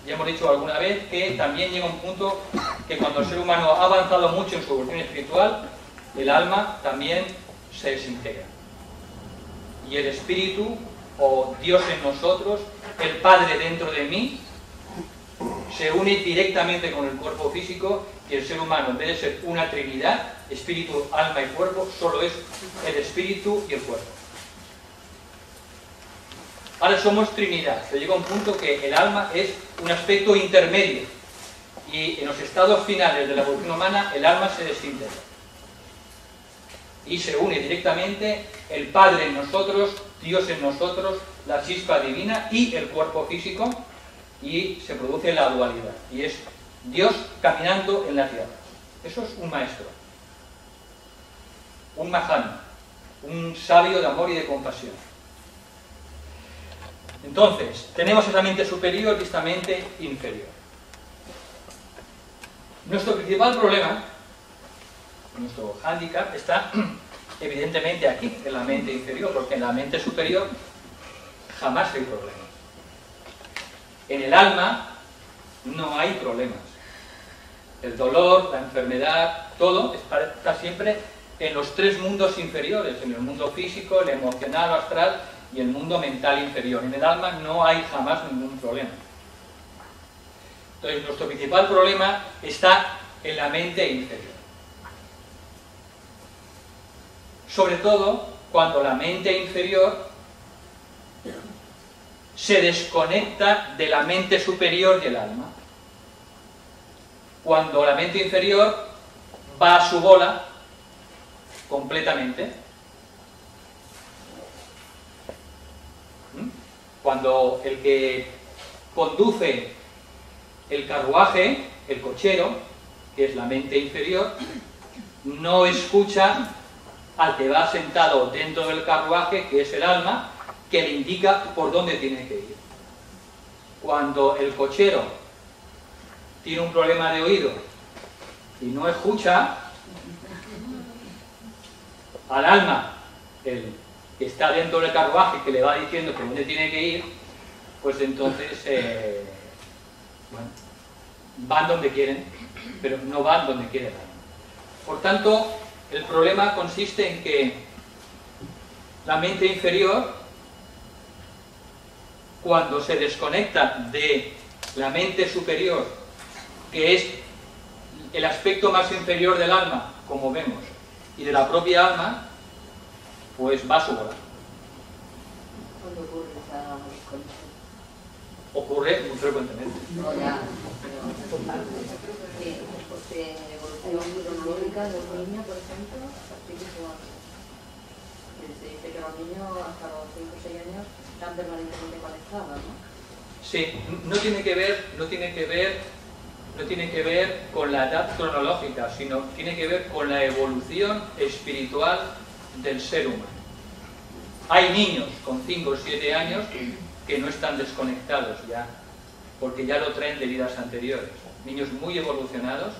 Ya hemos dicho alguna vez que también llega un punto que cuando el ser humano ha avanzado mucho en su evolución espiritual, el alma también se desintegra. Y el espíritu, o Dios en nosotros, el Padre dentro de mí, se une directamente con el cuerpo físico, y el ser humano, en vez de ser una trinidad, espíritu, alma y cuerpo, solo es el espíritu y el cuerpo. Ahora somos trinidad, pero llega un punto que el alma es un aspecto intermedio, y en los estados finales de la evolución humana el alma se desintegra y se une directamente el Padre en nosotros, Dios en nosotros, la chispa divina y el cuerpo físico, y se produce la dualidad, y es Dios caminando en la tierra. Eso es un maestro, un mahán, un sabio de amor y de compasión. Entonces, tenemos esta mente superior y esta mente inferior. Nuestro principal problema, nuestro hándicap, está evidentemente aquí, en la mente inferior, porque en la mente superior jamás hay problemas. En el alma no hay problemas. El dolor, la enfermedad, todo está siempre en los tres mundos inferiores, en el mundo físico, el emocional o astral y el mundo mental inferior. En el alma no hay jamás ningún problema. Entonces, nuestro principal problema está en la mente inferior. Sobre todo cuando la mente inferior se desconecta de la mente superior y el alma. Cuando la mente inferior va a su bola completamente. Cuando el que conduce el carruaje, el cochero, que es la mente inferior, no escucha al que va sentado dentro del carruaje, que es el alma, que le indica por dónde tiene que ir. Cuando el cochero tiene un problema de oído y no escucha al alma, el que está dentro del carruaje, que le va diciendo por dónde tiene que ir, pues entonces bueno, van donde quieren, pero no van donde quiere el alma. Por tanto, el problema consiste en que la mente inferior, cuando se desconecta de la mente superior, que es el aspecto más inferior del alma, como vemos, y de la propia alma, pues va a su bola. ¿Cuándo ocurre esa desconexión? Ocurre muy frecuentemente. No, ya. Sí, porque en evolución cronológica de los niños, por ejemplo, sí que se dice que los niños hasta los 5 o 6 años están permanentemente conectados, ¿no? Sí, no tiene que ver con la edad cronológica, sino tiene que ver con la evolución espiritual del ser humano. Hay niños con 5 o 7 años que no están desconectados ya, porque ya lo traen de vidas anteriores. Niños muy evolucionados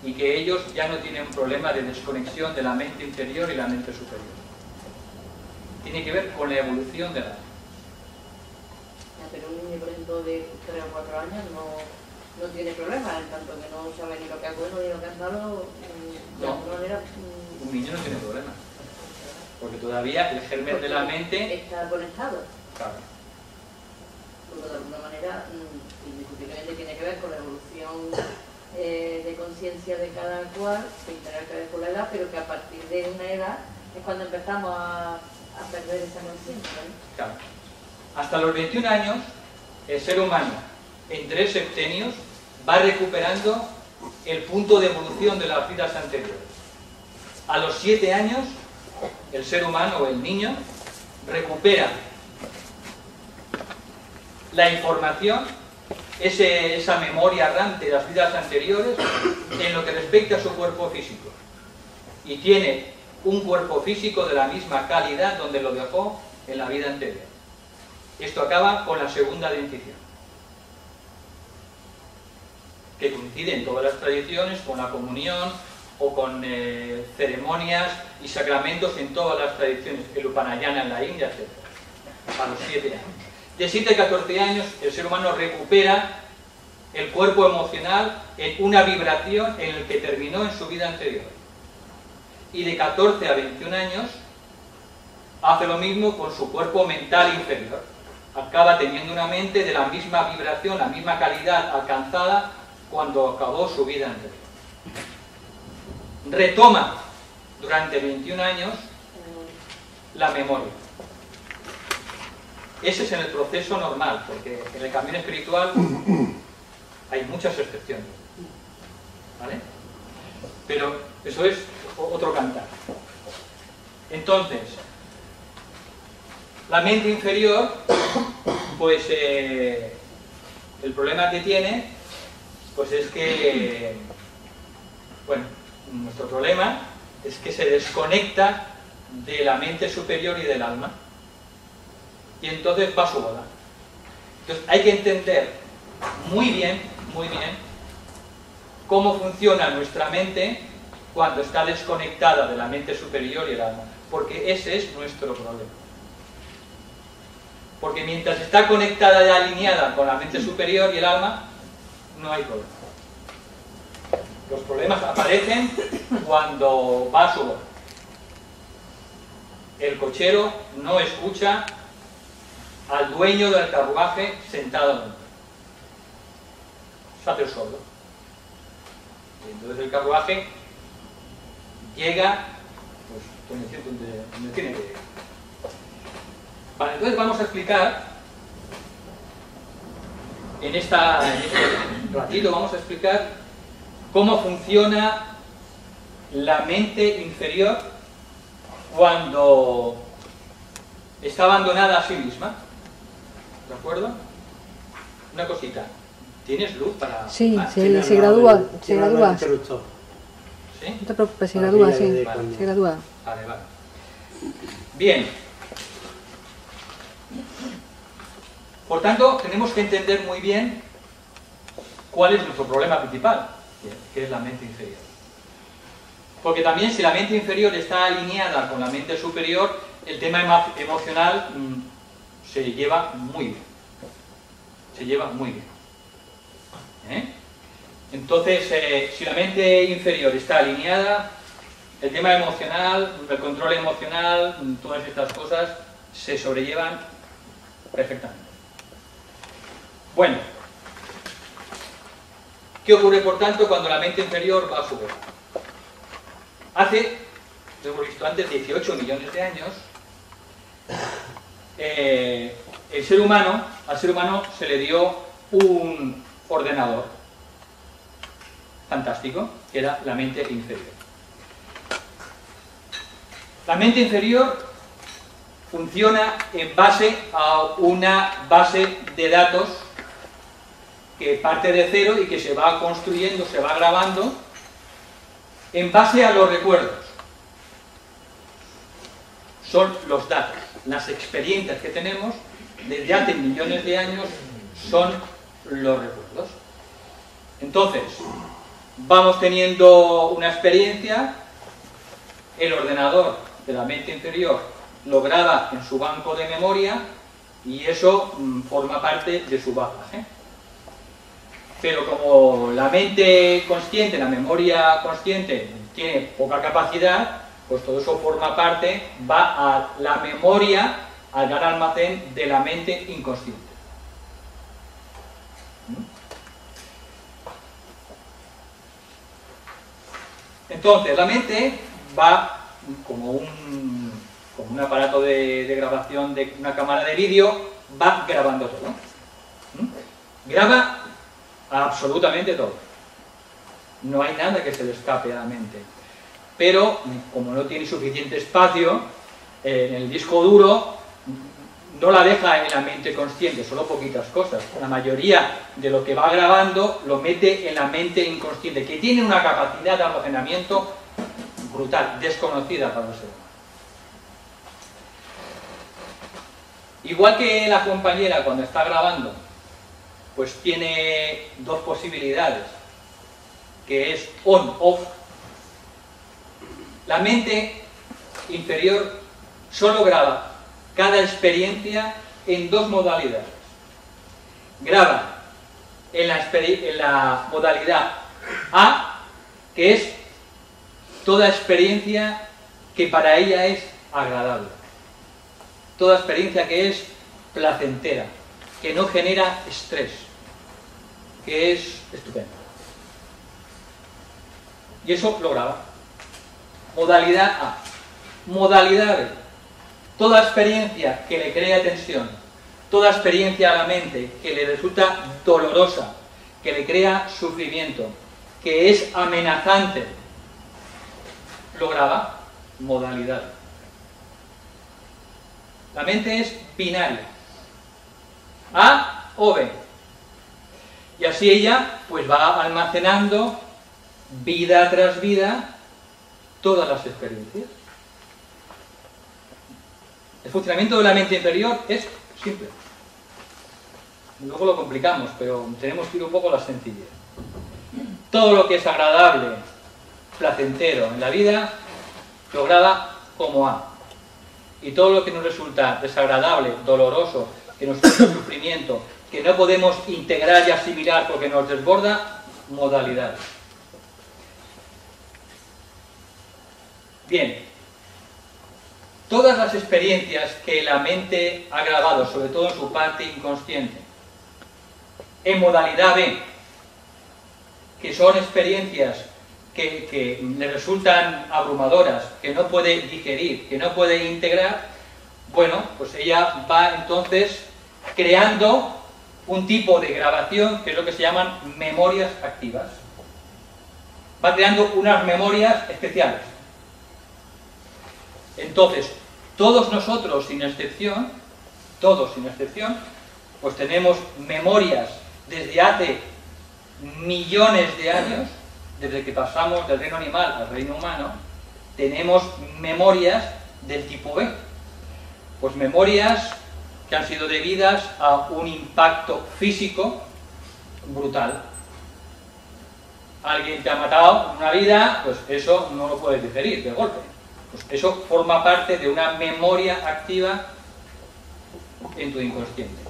y que ellos ya no tienen problema de desconexión de la mente inferior y la mente superior. Tiene que ver con la evolución de la alma. Pero un niño, por ejemplo, de 3 o 4 años no tiene problema, en tanto que no sabe ni lo que es bueno ni lo que es malo, de alguna manera... Un niño no tiene problema, porque todavía el germen de la mente... Está conectado. Claro. Porque de alguna manera, indiscutiblemente tiene que ver con la evolución de conciencia de cada cual, sin tener que ver con la edad, pero que a partir de una edad es cuando empezamos a perder esa conciencia, ¿no? Claro. Hasta los 21 años, el ser humano, en 3 septenios, va recuperando el punto de evolución de las vidas anteriores. A los 7 años, el ser humano o el niño recupera la información, esa memoria errante de las vidas anteriores, en lo que respecta a su cuerpo físico. Y tiene un cuerpo físico de la misma calidad donde lo dejó en la vida anterior. Esto acaba con la segunda dentición, que coincide en todas las tradiciones con la comunión o con ceremonias y sacramentos en todas las tradiciones, el Upanayana en la India, etc. A los 7 años. De 7 a 14 años el ser humano recupera el cuerpo emocional en una vibración en el que terminó en su vida anterior. Y de 14 a 21 años hace lo mismo con su cuerpo mental inferior. Acaba teniendo una mente de la misma vibración, la misma calidad alcanzada cuando acabó su vida anterior. Retoma durante 21 años la memoria. Ese es en el proceso normal, porque en el camino espiritual hay muchas excepciones, ¿vale? Pero eso es otro cantar. Entonces, la mente inferior, pues el problema que tiene, pues es que, bueno, nuestro problema es que se desconecta de la mente superior y del alma. Y entonces va a su bola. Entonces hay que entender muy bien cómo funciona nuestra mente cuando está desconectada de la mente superior y el alma, porque ese es nuestro problema. Porque mientras está conectada y alineada con la mente superior y el alma, no hay problema. Los problemas aparecen cuando va a su bola. El cochero no escucha al dueño del carruaje sentado dentro. Se hace el sordo. Y entonces el carruaje llega pues, donde tiene que llegar. Vale, entonces vamos a explicar en este ratito vamos a explicar cómo funciona la mente inferior cuando está abandonada a sí misma. ¿De acuerdo? Una cosita. ¿Tienes luz para...? Sí, Ah, se gradúa. ¿Sí? No te preocupes, se gradúa, sí. Vale. Se gradúa. Vale. Bien. Por tanto, tenemos que entender muy bien cuál es nuestro problema principal, que es la mente inferior. Porque también si la mente inferior está alineada con la mente superior, el tema emocional se lleva muy bien. Se lleva muy bien. Entonces, si la mente inferior está alineada, el tema emocional, el control emocional, todas estas cosas se sobrellevan perfectamente. Bueno, ¿qué ocurre por tanto cuando la mente inferior va a su bola? Hace, lo hemos visto antes, 18 millones de años, al ser humano se le dio un ordenador fantástico, que era la mente inferior. La mente inferior funciona en base a una base de datos que parte de cero y que se va construyendo, se va grabando en base a los recuerdos. Son los datos, las experiencias que tenemos desde hace millones de años son los recuerdos. Entonces, vamos teniendo una experiencia, el ordenador de la mente inferior lo graba en su banco de memoria y eso forma parte de su bagaje. Pero como la mente consciente, la memoria consciente tiene poca capacidad, pues todo eso forma parte, va a la memoria, al gran almacén de la mente inconsciente. Entonces, la mente va como un aparato de grabación de una cámara de vídeo, va grabando todo. Graba absolutamente todo. No hay nada que se le escape a la mente. Pero, como no tiene suficiente espacio, en el disco duro no la deja en la mente consciente, solo poquitas cosas. La mayoría de lo que va grabando lo mete en la mente inconsciente, que tiene una capacidad de almacenamiento brutal, desconocida para el ser humano. Igual que la compañera cuando está grabando, pues tiene dos posibilidades, que es on-off. La mente inferior solo graba cada experiencia en dos modalidades. Graba en la modalidad A, que es toda experiencia que para ella es agradable. Toda experiencia que es placentera, que no genera estrés, que es estupendo. Y eso lo graba. Modalidad A. Modalidad B. Toda experiencia que le crea tensión, toda experiencia a la mente que le resulta dolorosa, que le crea sufrimiento, que es amenazante, lo graba. Modalidad. La mente es binaria. A o B. Y así ella pues va almacenando vida tras vida todas las experiencias. El funcionamiento de la mente inferior es simple. Luego lo complicamos, pero tenemos que ir un poco a la sencillez. Todo lo que es agradable, placentero en la vida, lo graba como A. Y todo lo que nos resulta desagradable, doloroso, que nos causa sufrimiento, que no podemos integrar y asimilar porque nos desborda, modalidad. Bien, todas las experiencias que la mente ha grabado, sobre todo en su parte inconsciente, en modalidad B, que son experiencias que le resultan abrumadoras, que no puede digerir, que no puede integrar, bueno, pues ella va entonces creando un tipo de grabación que es lo que se llaman memorias activas. Va creando unas memorias especiales. Entonces, todos nosotros, sin excepción, pues tenemos memorias desde hace millones de años, desde que pasamos del reino animal al reino humano, tenemos memorias del tipo B. Pues memorias que han sido debidas a un impacto físico brutal. Alguien te ha matado en una vida, pues eso no lo puedes digerir de golpe. Pues eso forma parte de una memoria activa en tu inconsciente.